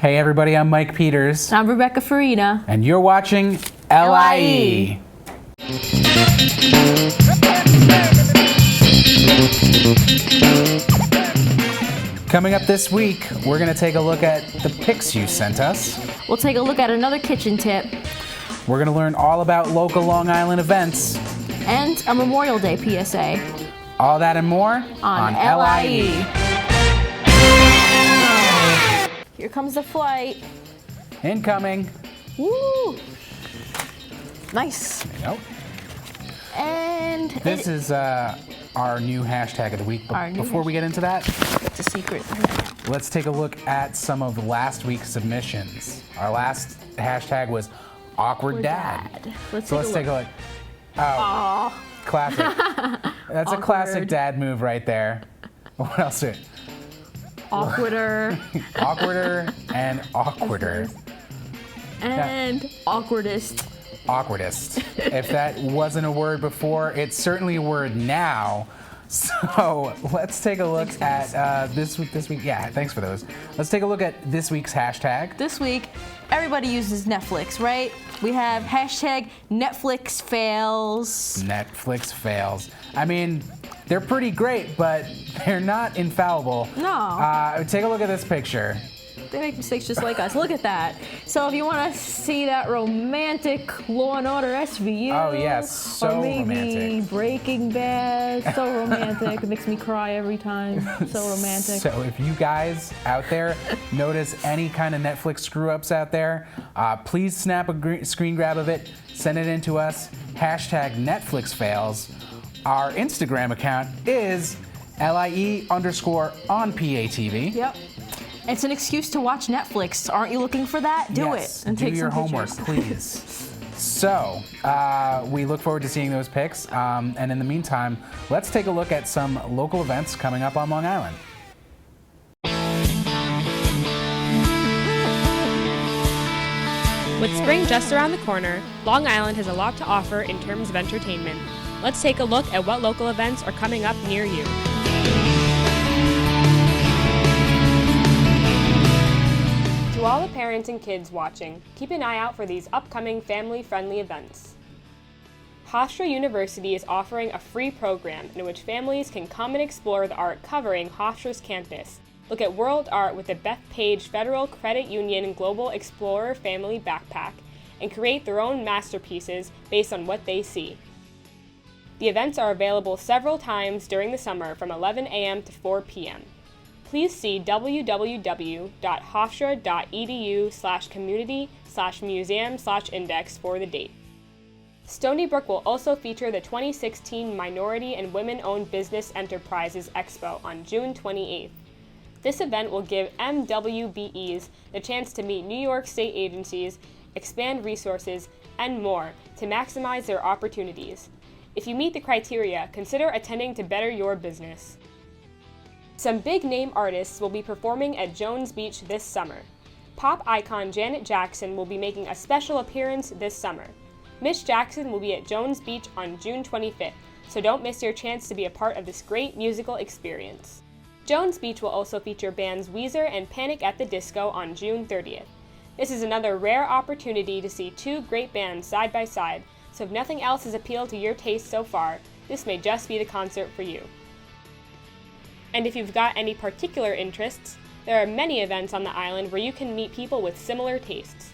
Hey everybody, I'm Mike Peters. I'm Rebecca Farina. And you're watching LIE. Coming up this week, we're going to take a look at the pics you sent us. We'll take a look at another kitchen tip. We're going to learn all about local Long Island events. And a Memorial Day PSA. All that and more on LIE. Here comes the flight. Incoming. Woo! Nice. There you go. And this is our new hashtag of the week. But before we get into that, it's a secret. Let's take a look at some of last week's submissions. Our last hashtag was Awkward Dad. Let's take a look. Oh, classic. That's a classic dad move right there. What else? Awkwarder. Awkwarder and awkwarder. And awkwardest. Awkwardest. If that wasn't a word before, it's certainly a word now. So let's take a look at this week. Yeah, thanks for those. Let's take a look at this week's hashtag. This week, everybody uses Netflix, right? We have hashtag Netflix fails. Netflix fails. I mean, they're pretty great, but they're not infallible. No. Take a look at this picture. They make mistakes just like us. Look at that. So if you want to see that romantic Law and Order SVU. Oh yes, so or maybe romantic. Breaking Bad, so romantic. It makes me cry every time. So romantic. So if you guys out there notice any kind of Netflix screw-ups out there, please snap a screen grab of it, send it in to us. Hashtag Netflix fails. Our Instagram account is LIE_on PATV. Yep. It's an excuse to watch Netflix. Aren't you looking for that? Do it and take your some homework, pictures. please. So we look forward to seeing those pics. And in the meantime, let's take a look at some local events coming up on Long Island. With spring just around the corner, Long Island has a lot to offer in terms of entertainment. Let's take a look at what local events are coming up near you. To all the parents and kids watching, keep an eye out for these upcoming family-friendly events. Hofstra University is offering a free program in which families can come and explore the art covering Hofstra's campus. Look at world art with the Bethpage Federal Credit Union Global Explorer Family Backpack and create their own masterpieces based on what they see. The events are available several times during the summer from 11 a.m. to 4 p.m. Please see www.hofstra.edu/community/museum/index for the date. Stony Brook will also feature the 2016 Minority and Women-Owned Business Enterprises Expo on June 28th. This event will give MWBEs the chance to meet New York State agencies, expand resources, and more to maximize their opportunities. If you meet the criteria, consider attending to better your business. Some big-name artists will be performing at Jones Beach this summer. Pop icon Janet Jackson will be making a special appearance this summer. Miss Jackson will be at Jones Beach on June 25th, so don't miss your chance to be a part of this great musical experience. Jones Beach will also feature bands Weezer and Panic! At the Disco on June 30th. This is another rare opportunity to see two great bands side by side, so if nothing else has appealed to your taste so far, this may just be the concert for you. And if you've got any particular interests, there are many events on the island where you can meet people with similar tastes.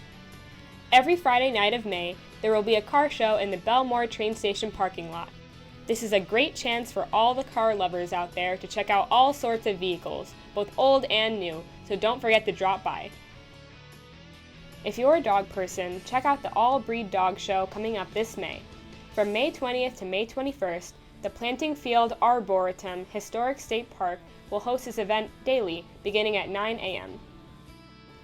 Every Friday night of May, there will be a car show in the Belmore train station parking lot. This is a great chance for all the car lovers out there to check out all sorts of vehicles, both old and new, so don't forget to drop by. If you're a dog person, check out the All Breed Dog Show coming up this May. From May 20th to May 21st, the Planting Field Arboretum Historic State Park will host this event daily, beginning at 9 a.m.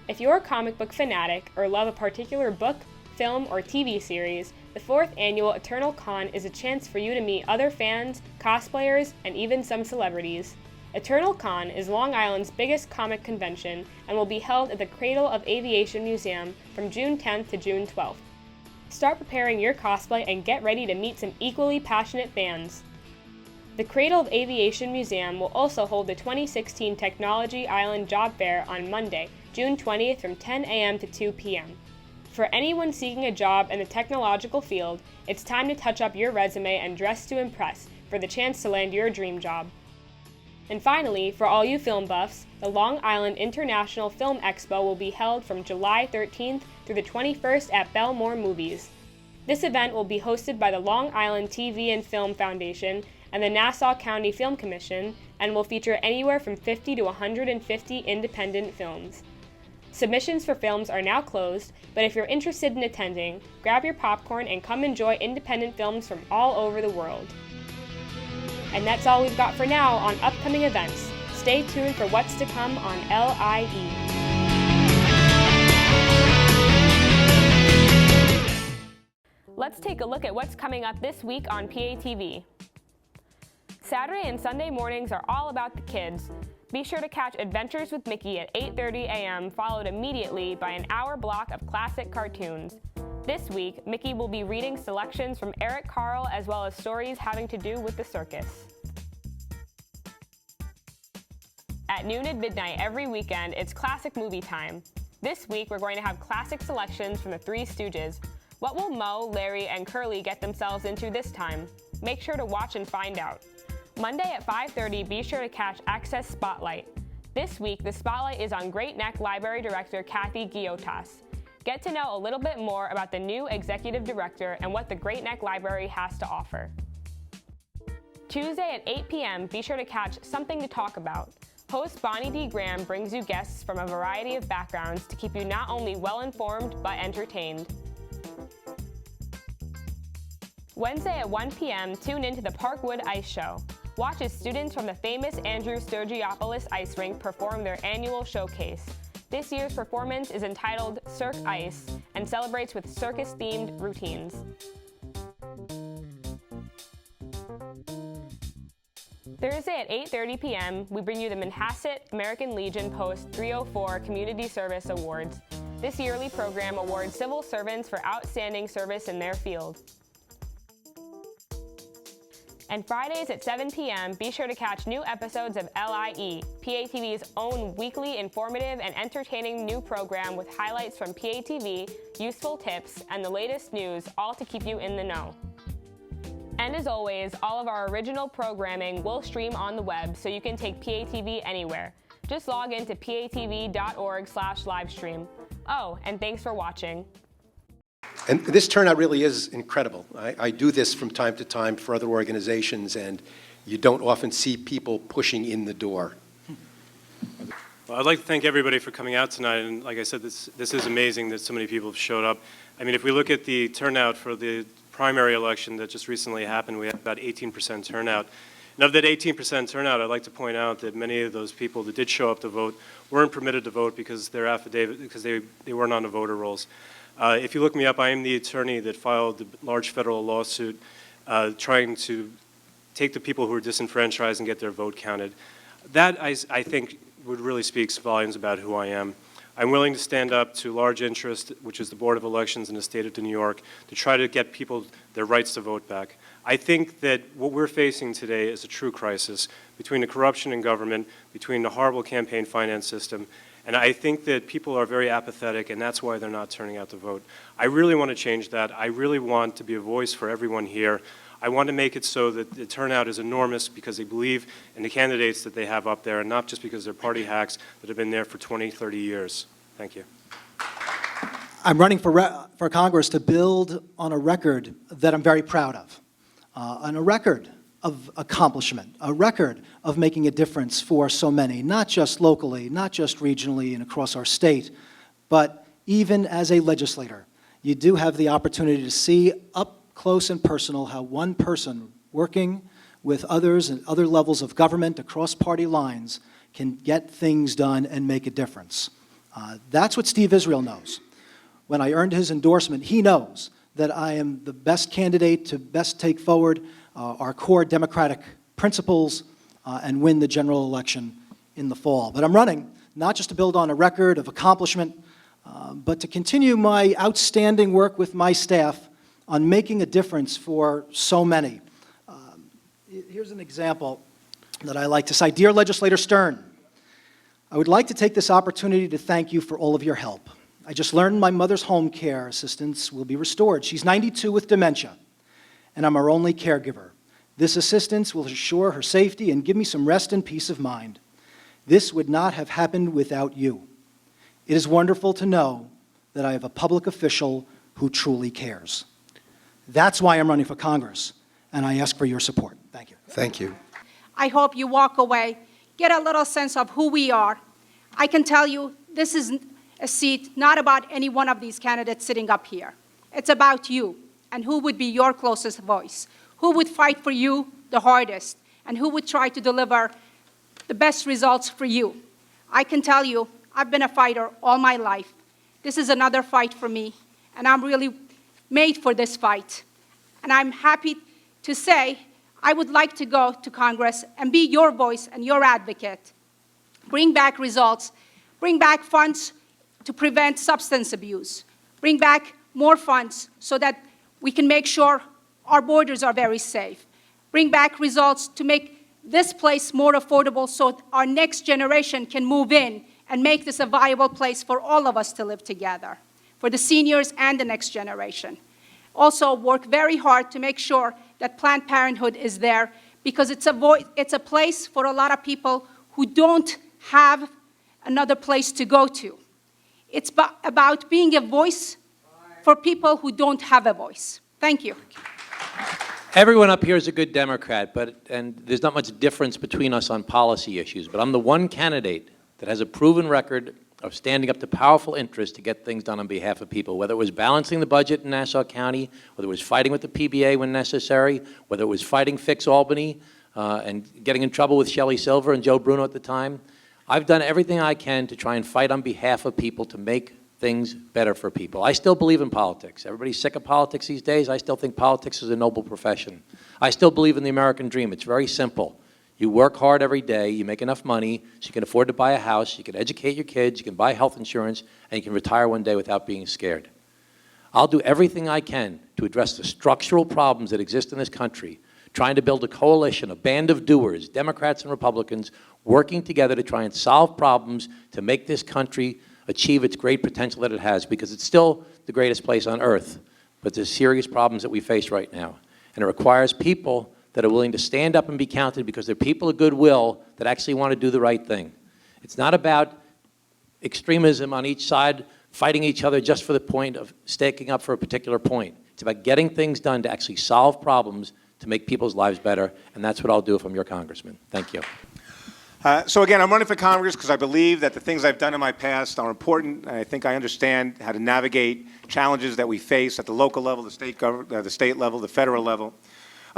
If you're a comic book fanatic or love a particular book, film, or TV series, the 4th annual Eternal Con is a chance for you to meet other fans, cosplayers, and even some celebrities. Eternal Con is Long Island's biggest comic convention and will be held at the Cradle of Aviation Museum from June 10th to June 12th. Start preparing your cosplay and get ready to meet some equally passionate fans. The Cradle of Aviation Museum will also hold the 2016 Technology Island Job Fair on Monday, June 20th from 10 a.m. to 2 p.m. For anyone seeking a job in the technological field, it's time to touch up your resume and dress to impress for the chance to land your dream job. And finally, for all you film buffs, the Long Island International Film Expo will be held from July 13th through the 21st at Belmore Movies. This event will be hosted by the Long Island TV and Film Foundation and the Nassau County Film Commission and will feature anywhere from 50 to 150 independent films. Submissions for films are now closed, but if you're interested in attending, grab your popcorn and come enjoy independent films from all over the world. And that's all we've got for now on upcoming events. Stay tuned for what's to come on LIE. Let's take a look at what's coming up this week on PATV. Saturday and Sunday mornings are all about the kids. Be sure to catch Adventures with Mickey at 8:30 a.m., followed immediately by an hour block of classic cartoons. This week, Mickey will be reading selections from Eric Carle as well as stories having to do with the circus. At noon and midnight every weekend, it's classic movie time. This week, we're going to have classic selections from the Three Stooges. What will Moe, Larry, and Curly get themselves into this time? Make sure to watch and find out. Monday at 5:30, be sure to catch Access Spotlight. This week, the spotlight is on Great Neck Library Director Kathy Giotas. Get to know a little bit more about the new executive director and what the Great Neck Library has to offer. Tuesday at 8 p.m., be sure to catch Something to Talk About. Host Bonnie D. Graham brings you guests from a variety of backgrounds to keep you not only well-informed, but entertained. Wednesday at 1 p.m., tune into the Parkwood Ice Show. Watch as students from the famous Andrew Sturgiopolis Ice Rink perform their annual showcase. This year's performance is entitled Cirque Ice and celebrates with circus-themed routines. Thursday at 8:30 p.m., we bring you the Manhasset American Legion Post 304 Community Service Awards. This yearly program awards civil servants for outstanding service in their field. And Fridays at 7 p.m., be sure to catch new episodes of LIE, PATV's own weekly informative and entertaining new program with highlights from PATV, useful tips, and the latest news, all to keep you in the know. And as always, all of our original programming will stream on the web, so you can take PATV anywhere. Just log into patv.org/livestream. Oh, and thanks for watching. And this turnout really is incredible. I do this from time to time for other organizations, and you don't often see people pushing in the door. Well, I'd like to thank everybody for coming out tonight, and like I said, this is amazing that so many people have showed up. I mean, if we look at the turnout for the primary election that just recently happened, we had about 18% turnout. And of that 18% turnout, I'd like to point out that many of those people that did show up to vote weren't permitted to vote because their affidavit, because they weren't on the voter rolls. If you look me up, I am the attorney that filed the large federal lawsuit trying to take the people who are disenfranchised and get their vote counted. That, I think, would really speak volumes about who I am. I'm willing to stand up to large interest, which is the Board of Elections in the state of New York, to try to get people their rights to vote back. I think that what we're facing today is a true crisis between the corruption in government, between the horrible campaign finance system, and I think that people are very apathetic, and that's why they're not turning out to vote. I really want to change that. I really want to be a voice for everyone here. I want to make it so that the turnout is enormous because they believe in the candidates that they have up there, and not just because they're party hacks that have been there for 20, 30 years. Thank you. I'm running for Congress to build on a record that I'm very proud of, on a record of accomplishment, a record of making a difference for so many, not just locally, not just regionally and across our state, but even as a legislator. You do have the opportunity to see up close and personal how one person working with others and other levels of government across party lines can get things done and make a difference. That's what Steve Israel knows. When I earned his endorsement, he knows that I am the best candidate to best take forward our core democratic principles and win the general election in the fall. But I'm running not just to build on a record of accomplishment, but to continue my outstanding work with my staff on making a difference for so many. Here's an example that I like to cite. Dear Legislator Stern, I would like to take this opportunity to thank you for all of your help. I just learned my mother's home care assistance will be restored. She's 92 with dementia, and I'm her only caregiver. This assistance will assure her safety and give me some rest and peace of mind. This would not have happened without you. It is wonderful to know that I have a public official who truly cares. That's why I'm running for Congress, and I ask for your support. Thank you. Thank you. I hope you walk away, get a little sense of who we are. I can tell you this is a seat not about any one of these candidates sitting up here. It's about you and who would be your closest voice, who would fight for you the hardest, and who would try to deliver the best results for you. I can tell you I've been a fighter all my life. This is another fight for me, and I'm really made for this fight. And I'm happy to say I would like to go to Congress and be your voice and your advocate. Bring back results, bring back funds to prevent substance abuse, bring back more funds so that we can make sure our borders are very safe, bring back results to make this place more affordable so our next generation can move in and make this a viable place for all of us to live together, for the seniors and the next generation. Also work very hard to make sure that Planned Parenthood is there, because it's a place for a lot of people who don't have another place to go to. It's about being a voice for people who don't have a voice. Thank you. Everyone up here is a good Democrat, and there's not much difference between us on policy issues, but I'm the one candidate that has a proven record of standing up to powerful interests to get things done on behalf of people, whether it was balancing the budget in Nassau County, whether it was fighting with the PBA when necessary, whether it was fighting Fix Albany and getting in trouble with Shelley Silver and Joe Bruno at the time. I've done everything I can to try and fight on behalf of people to make things better for people. I still believe in politics. Everybody's sick of politics these days. I still think politics is a noble profession. I still believe in the American dream. It's very simple. You work hard every day, you make enough money so you can afford to buy a house, you can educate your kids, you can buy health insurance, and you can retire one day without being scared. I'll do everything I can to address the structural problems that exist in this country, trying to build a coalition, a band of doers, Democrats and Republicans, working together to try and solve problems to make this country achieve its great potential that it has, because it's still the greatest place on earth, but there's serious problems that we face right now. And it requires people that are willing to stand up and be counted, because they're people of goodwill that actually want to do the right thing. It's not about extremism on each side, fighting each other just for the point of staking up for a particular point. It's about getting things done to actually solve problems to make people's lives better, and that's what I'll do if I'm your congressman. Thank you. So again, I'm running for Congress because I believe that the things I've done in my past are important. I think I understand how to navigate challenges that we face at the local level, the state level, the federal level.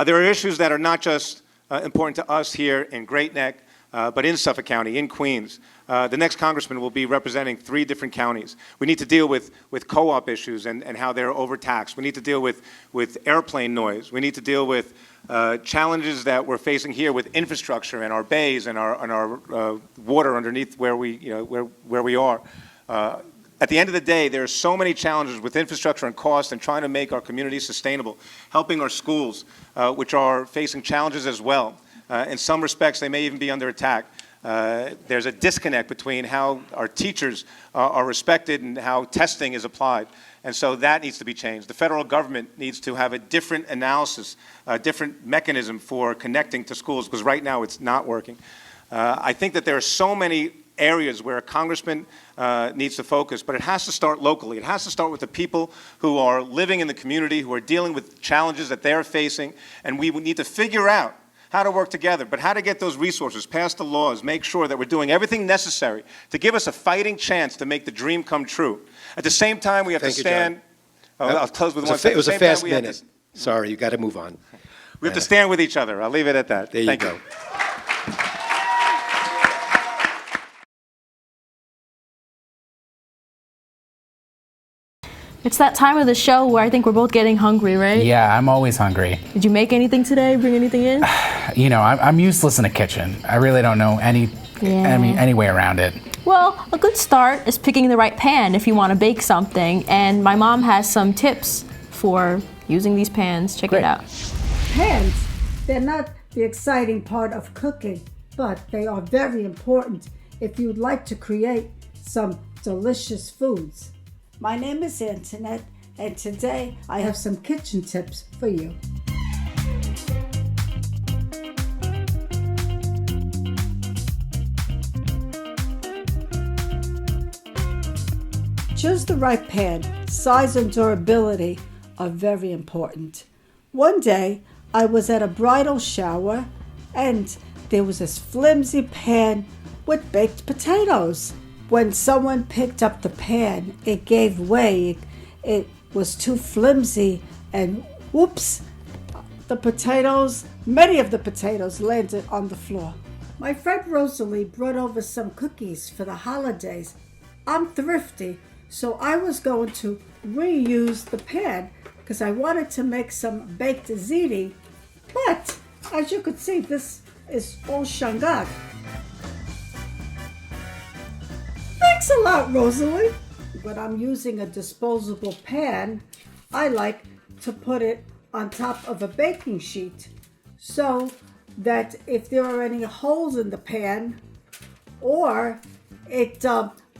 There are issues that are not just important to us here in Great Neck, but in Suffolk County, in Queens. The next congressman will be representing 3 different counties. We need to deal with co-op issues and how they're overtaxed. We need to deal with airplane noise. We need to deal with challenges that we're facing here with infrastructure and our bays and our water underneath where we are. At the end of the day, there are so many challenges with infrastructure and cost and trying to make our communities sustainable, helping our schools, which are facing challenges as well. In some respects, they may even be under attack. There's a disconnect between how our teachers are respected and how testing is applied. And so that needs to be changed. The federal government needs to have a different analysis, a different mechanism for connecting to schools, because right now it's not working. I think that there are so many areas where a congressman needs to focus, but it has to start locally. It has to start with the people who are living in the community, who are dealing with challenges that they're facing, and we need to figure out how to work together, but how to get those resources, pass the laws, make sure that we're doing everything necessary to give us a fighting chance to make the dream come true. At the same time, we have to stand. I'll close with one thing. It was a fast minute. Sorry, you got to move on. We have to stand with each other. I'll leave it at that. There you go. It's that time of the show where I think we're both getting hungry, right? Yeah, I'm always hungry. Did you make anything today? Bring anything in? You know, I'm useless in a kitchen. I really don't know any way around it. Well, a good start is picking the right pan if you want to bake something. And my mom has some tips for using these pans. Check it out. Pans, they're not the exciting part of cooking, but they are very important if you'd like to create some delicious foods. My name is Antoinette, and today I have some kitchen tips for you. Choose the right pan. Size and durability are very important. One day, I was at a bridal shower and there was this flimsy pan with baked potatoes. When someone picked up the pan, it gave way. It was too flimsy and whoops, many of the potatoes landed on the floor. My friend Rosalie brought over some cookies for the holidays. I'm thrifty, so I was going to reuse the pan because I wanted to make some baked ziti. But as you could see, this is all shangad. Thanks a lot, Rosalie. When I'm using a disposable pan, I like to put it on top of a baking sheet so that if there are any holes in the pan or it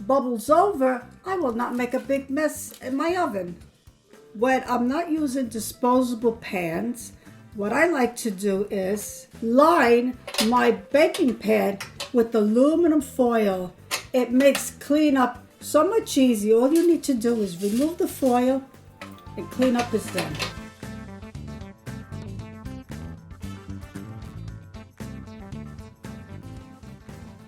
bubbles over, I will not make a big mess in my oven. When I'm not using disposable pans, what I like to do is line my baking pan with aluminum foil. It makes cleanup so much easier. All you need to do is remove the foil and cleanup is done.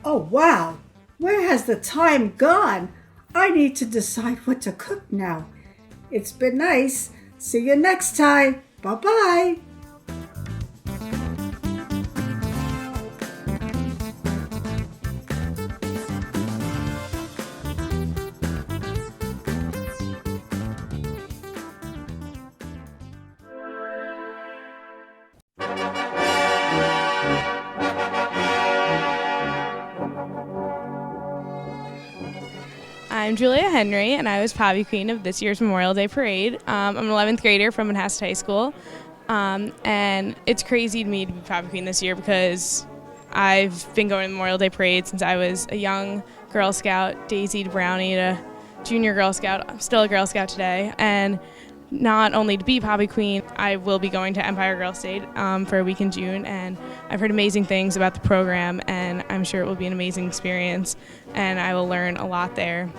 Oh wow, where has the time gone? I need to decide what to cook now. It's been nice. See you next time. Bye-bye. I'm Julia Henry, and I was Poppy Queen of this year's Memorial Day Parade. I'm an 11th grader from Manhasset High School, and it's crazy to me to be Poppy Queen this year because I've been going to the Memorial Day Parade since I was a young Girl Scout, Daisy to Brownie to junior Girl Scout. I'm still a Girl Scout today, and not only to be Poppy Queen, I will be going to Empire Girl State for a week in June, and I've heard amazing things about the program, and I'm sure it will be an amazing experience, and I will learn a lot there.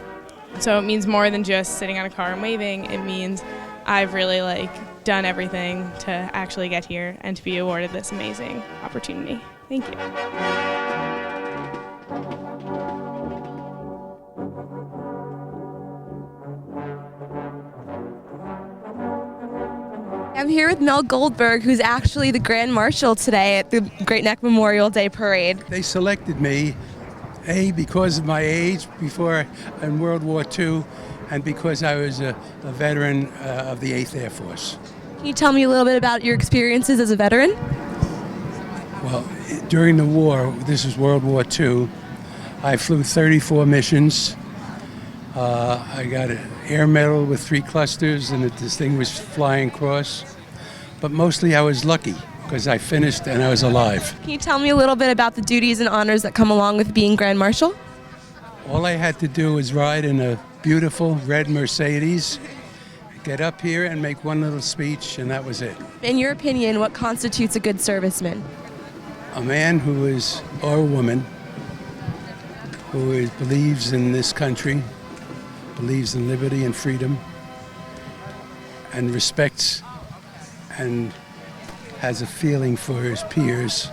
So it means more than just sitting on a car and waving. It means I've really done everything to actually get here and to be awarded this amazing opportunity. Thank you. I'm here with Mel Goldberg, who's actually the Grand Marshal today at the Great Neck Memorial Day Parade. They selected me, because of my age before in World War II, and because I was a veteran of the 8th Air Force. Can you tell me a little bit about your experiences as a veteran? Well, during the war, this was World War II, I flew 34 missions. I got an Air Medal with 3 clusters and a Distinguished Flying Cross. But mostly I was lucky because I finished and I was alive. Can you tell me a little bit about the duties and honors that come along with being Grand Marshal? All I had to do was ride in a beautiful red Mercedes, get up here and make one little speech, and that was it. In your opinion, what constitutes a good serviceman? A man who is, or a woman, who believes in this country, believes in liberty and freedom, and respects and has a feeling for his peers.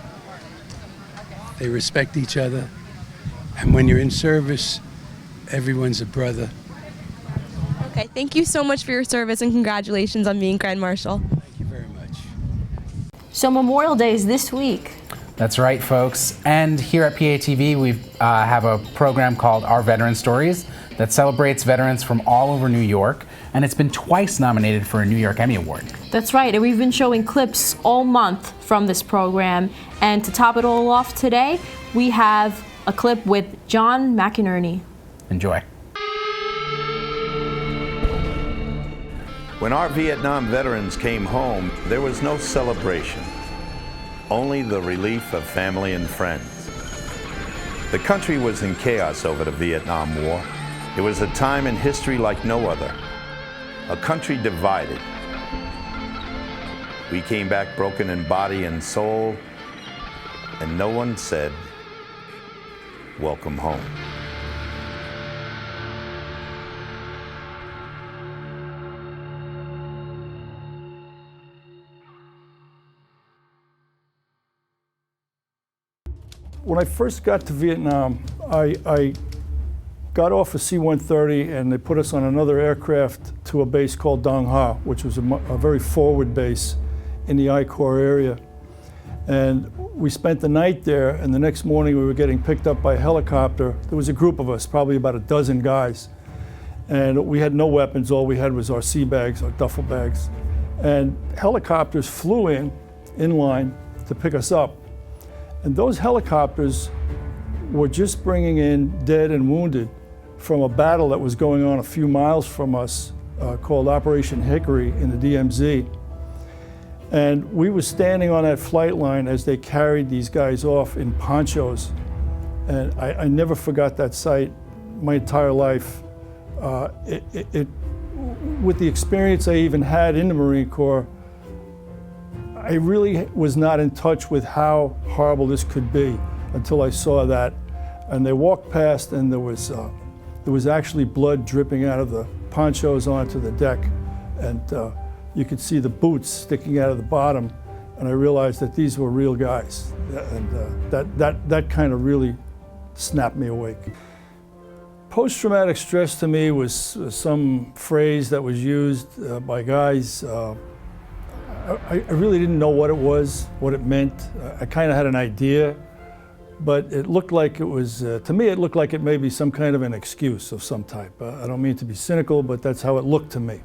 They respect each other, and when you're in service, everyone's a brother. Okay, thank you so much for your service and congratulations on being Grand Marshal. Thank you very much. So Memorial Day is this week. That's right, folks. And here at PATV, we have a program called Our Veteran Stories that celebrates veterans from all over New York, and it's been twice nominated for a New York Emmy Award. That's right, and we've been showing clips all month from this program. And to top it all off today, we have a clip with John McInerney. Enjoy. When our Vietnam veterans came home, there was no celebration. only the relief of family and friends. The country was in chaos over the Vietnam War. It was a time in history like no other. A country divided. We came back broken in body and soul, and no one said, "Welcome home." When I first got to Vietnam, I got off a C-130 and they put us on another aircraft to a base called Dong Ha, which was a very forward base in the I Corps area. And we spent the night there, and the next morning we were getting picked up by a helicopter. There was a group of us, probably about a dozen guys. And we had no weapons, all we had was our sea bags, our duffel bags. And helicopters flew in line to pick us up. And those helicopters were just bringing in dead and wounded from a battle that was going on a few miles from us called Operation Hickory in the DMZ. And we were standing on that flight line as they carried these guys off in ponchos. And I never forgot that sight my entire life. With the experience I even had in the Marine Corps, I really was not in touch with how horrible this could be until I saw that. And they walked past, and there was actually blood dripping out of the ponchos onto the deck. And you could see the boots sticking out of the bottom. And I realized that these were real guys. And that kind of really snapped me awake. Post-traumatic stress to me was some phrase that was used by guys. I really didn't know what it was, what it meant. I kind of had an idea, but it looked like it was, to me, it looked like it may be some kind of an excuse of some type. I don't mean to be cynical, but that's how it looked to me.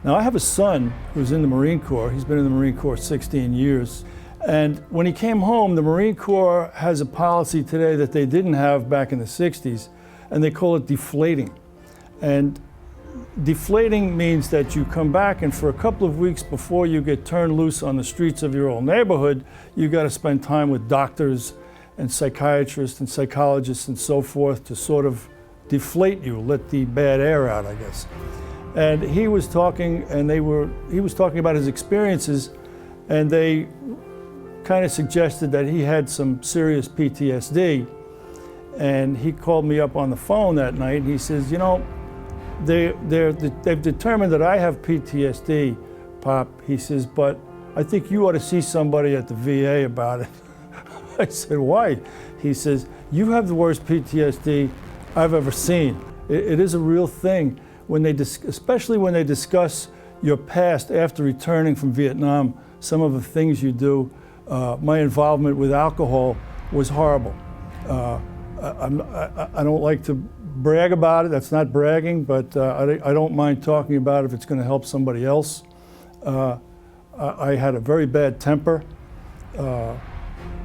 Now, I have a son who's in the Marine Corps. He's been in the Marine Corps 16 years. And when he came home, the Marine Corps has a policy today that they didn't have back in the 60s, and they call it deflating. And deflating means that you come back, and for a couple of weeks before you get turned loose on the streets of your old neighborhood, you got to spend time with doctors and psychiatrists and psychologists and so forth to sort of deflate you, let the bad air out, I guess. And he was talking, and he was talking about his experiences, and they kind of suggested that he had some serious PTSD. And he called me up on the phone that night, and he says, you know, they've determined that I have PTSD, Pop. He says, but I think you ought to see somebody at the VA about it. I said, why? He says, you have the worst PTSD I've ever seen. It is a real thing. When they especially when they discuss your past after returning from Vietnam, some of the things you do, my involvement with alcohol was horrible. I don't like to brag about it. That's not bragging, but I don't mind talking about it if it's going to help somebody else. I had a very bad temper.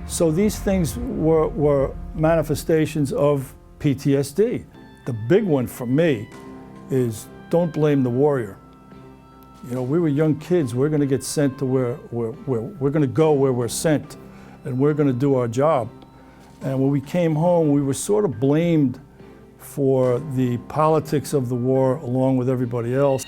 So these things were manifestations of PTSD. The big one for me is don't blame the warrior. You know, we were young kids. We're going to get sent to where we're going to go where we're sent, and we're going to do our job. And when we came home, we were sort of blamed for the politics of the war along with everybody else.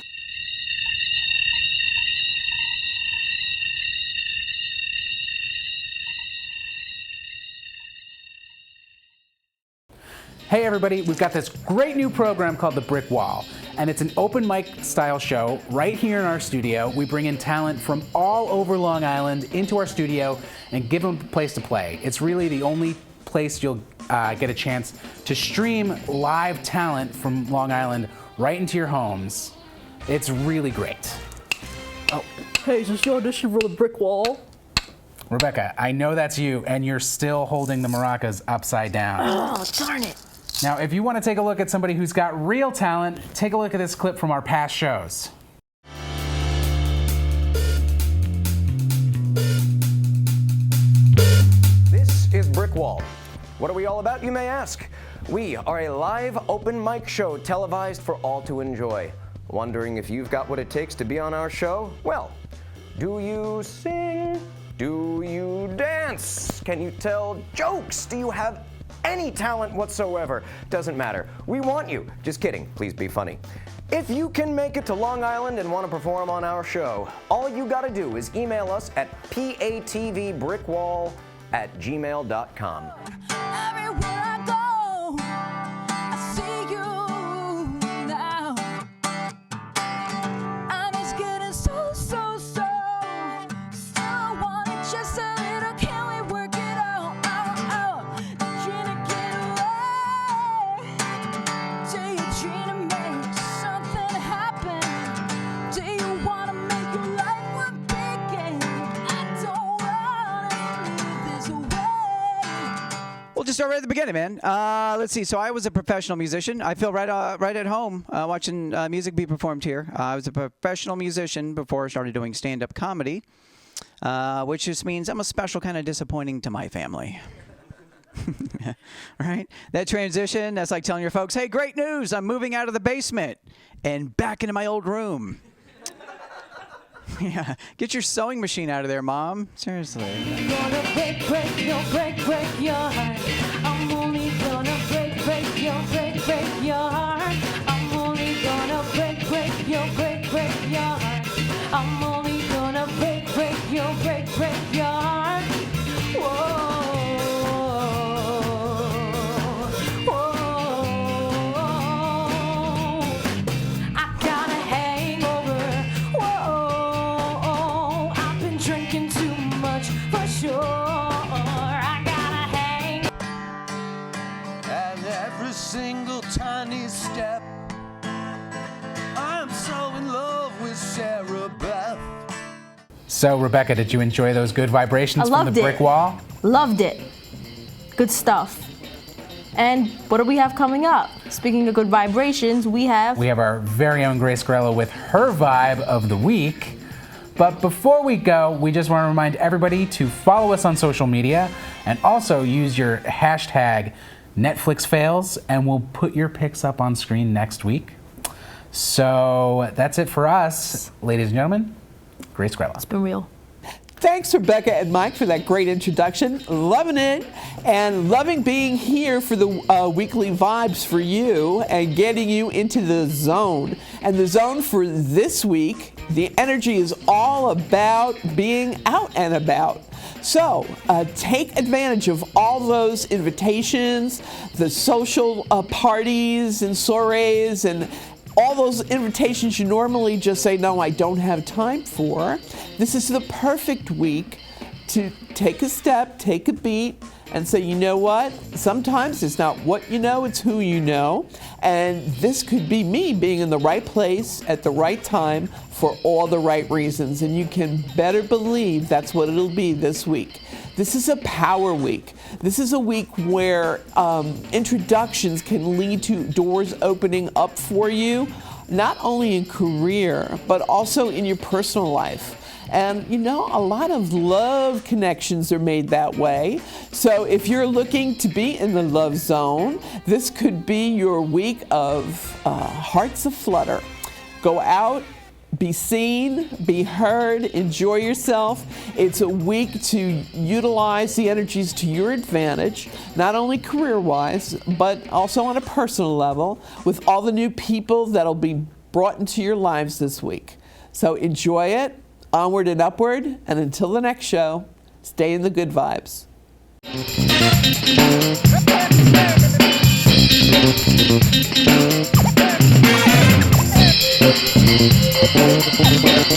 Hey everybody, we've got this great new program called The Brick Wall, and it's an open mic style show right here in our studio. We bring in talent from all over Long Island into our studio and give them a place to play. It's really the only place you'll get a chance to stream live talent from Long Island right into your homes. It's really great. Oh. Hey, is this your audition for The Brick Wall? Rebecca, I know that's you, and you're still holding the maracas upside down. Oh, darn it. Now, if you want to take a look at somebody who's got real talent, take a look at this clip from our past shows. This is Brick Wall. What are we all about, you may ask? We are a live open mic show televised for all to enjoy. Wondering if you've got what it takes to be on our show? Well, do you sing? Do you dance? Can you tell jokes? Do you have any talent whatsoever? Doesn't matter. We want you. Just kidding. Please be funny. If you can make it to Long Island and want to perform on our show, all you got to do is email us at patvbrickwall@gmail.com. Everywhere I go, I see you now. And it's getting so. Still want it just a little. Can we work it out? Trying to get away. Do you trying to make something happen? Do you want to make your life one big game? I don't want to leave this away. We'll just start right at the beginning, man. Let's see. So I was a professional musician. I feel right at home watching music be performed here. I was a professional musician before I started doing stand-up comedy, which just means I'm a special kind of disappointing to my family. Right? That transition, that's like telling your folks, hey, great news, I'm moving out of the basement and back into my old room. Yeah, get your sewing machine out of there, Mom. Seriously. Gonna break your heart. I'm only gonna break your heart. I'm only gonna break your heart. I'm only gonna break your heart. Whoa. I got a hangover. Whoa. I've been drinking too much for sure. I got a hangover. And every single tiny step, I'm so in love with Sarah Beth. So, Rebecca, did you enjoy those good vibrations from the brick wall? Loved it. Good stuff. And what do we have coming up? Speaking of good vibrations, we have our very own Grace Grella with her vibe of the week. But before we go, we just want to remind everybody to follow us on social media and also use your hashtag Netflix fails, and we'll put your picks up on screen next week. So that's it for us, ladies and gentlemen. Grace Grella. It's been real. Thanks, Rebecca and Mike, for that great introduction. Loving it and loving being here for the weekly vibes for you and getting you into the zone. And the zone for this week, the energy is all about being out and about. So take advantage of all those invitations, the social parties and soirees and all those invitations you normally just say, no, I don't have time for. This is the perfect week to take a step, take a beat, and say, you know what? Sometimes it's not what you know, it's who you know. And this could be me being in the right place at the right time for all the right reasons. And you can better believe that's what it'll be this week. This is a power week. This is a week where introductions can lead to doors opening up for you, not only in career, but also in your personal life. And you know, a lot of love connections are made that way. So if you're looking to be in the love zone, this could be your week of hearts aflutter. Go out, be seen, be heard, enjoy yourself. It's a week to utilize the energies to your advantage, not only career-wise, but also on a personal level with all the new people that'll be brought into your lives this week. So enjoy it, onward and upward, and until the next show, stay in the good vibes. We'll be right back.